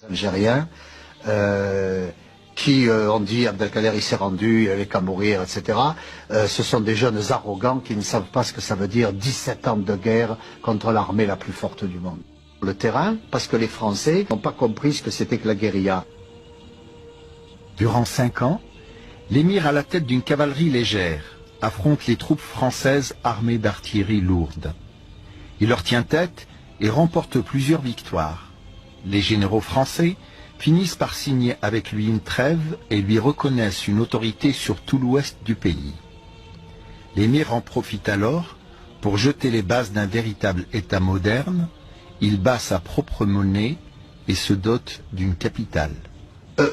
Algériens qui ont dit Abdelkader il s'est rendu, il avait qu'à mourir, etc. Ce sont des jeunes arrogants qui ne savent pas ce que ça veut dire 17 ans de guerre contre l'armée la plus forte du monde. Le terrain, parce que les Français n'ont pas compris ce que c'était que la guérilla. Durant 5 ans, l'émir à la tête d'une cavalerie légère affronte les troupes françaises armées d'artillerie lourde. Il leur tient tête et remporte plusieurs victoires. Les généraux français finissent par signer avec lui une trêve et lui reconnaissent une autorité sur tout l'ouest du pays. L'émir en profite alors pour jeter les bases d'un véritable État moderne. Il bat sa propre monnaie et se dote d'une capitale.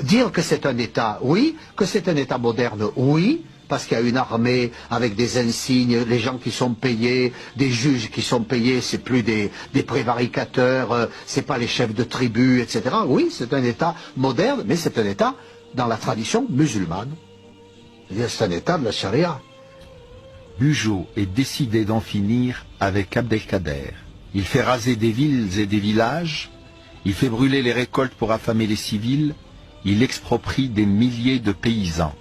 Dire que c'est un État, oui. Que c'est un État moderne, oui. Parce qu'il y a une armée avec des insignes, les gens qui sont payés, des juges qui sont payés, c'est plus des prévaricateurs, c'est pas les chefs de tribus, etc. Oui, c'est un État moderne, mais c'est un État dans la tradition musulmane. C'est un État de la charia. Bugeaud est décidé d'en finir avec Abdelkader. Il fait raser des villes et des villages, il fait brûler les récoltes pour affamer les civils, il exproprie des milliers de paysans.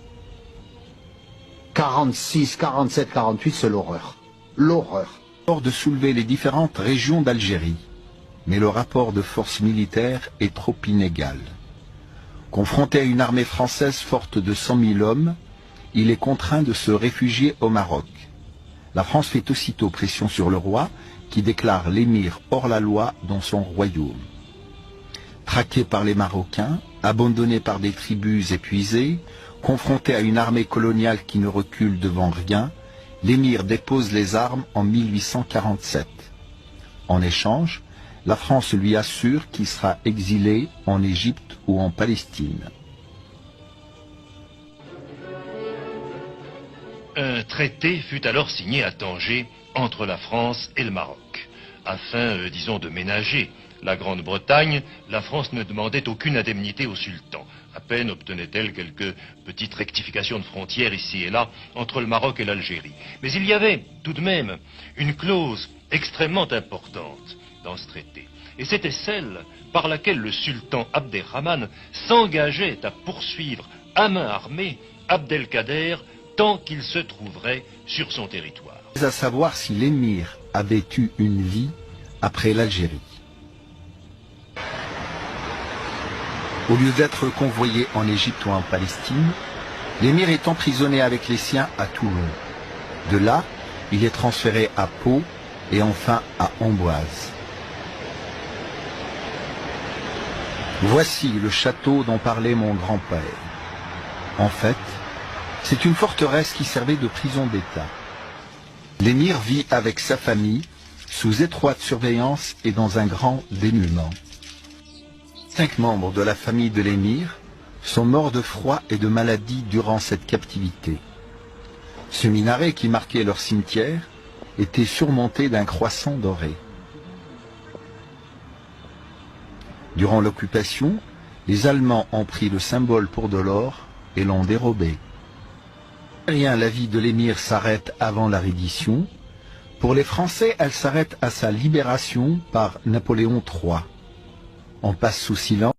46, 47, 48, c'est l'horreur. L'horreur. Hors de soulever les différentes régions d'Algérie, mais le rapport de force militaire est trop inégal. Confronté à une armée française forte de 100 000 hommes, il est contraint de se réfugier au Maroc. La France fait aussitôt pression sur le roi, qui déclare l'émir hors la loi dans son royaume. Traqué par les Marocains, abandonné par des tribus épuisées, confronté à une armée coloniale qui ne recule devant rien, l'émir dépose les armes en 1847. En échange, la France lui assure qu'il sera exilé en Égypte ou en Palestine. Un traité fut alors signé à Tanger entre la France et le Maroc. Afin, disons, de ménager la Grande-Bretagne, la France ne demandait aucune indemnité au sultan. À peine obtenait-elle quelques petites rectifications de frontières ici et là entre le Maroc et l'Algérie. Mais il y avait tout de même une clause extrêmement importante dans ce traité. Et c'était celle par laquelle le sultan Abderrahmane s'engageait à poursuivre à main armée Abdelkader tant qu'il se trouverait sur son territoire. À savoir si l'émir avait eu une vie après l'Algérie. Au lieu d'être convoyé en Égypte ou en Palestine, l'émir est emprisonné avec les siens à Toulon. De là, il est transféré à Pau et enfin à Amboise. Voici le château dont parlait mon grand-père. En fait, c'est une forteresse qui servait de prison d'État. L'émir vit avec sa famille, sous étroite surveillance et dans un grand dénuement. 5 membres de la famille de l'émir sont morts de froid et de maladie durant cette captivité. Ce minaret qui marquait leur cimetière était surmonté d'un croissant doré. Durant l'occupation, les Allemands ont pris le symbole pour de l'or et l'ont dérobé. La vie de l'émir s'arrête avant la reddition. Pour les Français, elle s'arrête à sa libération par Napoléon III. On passe sous silence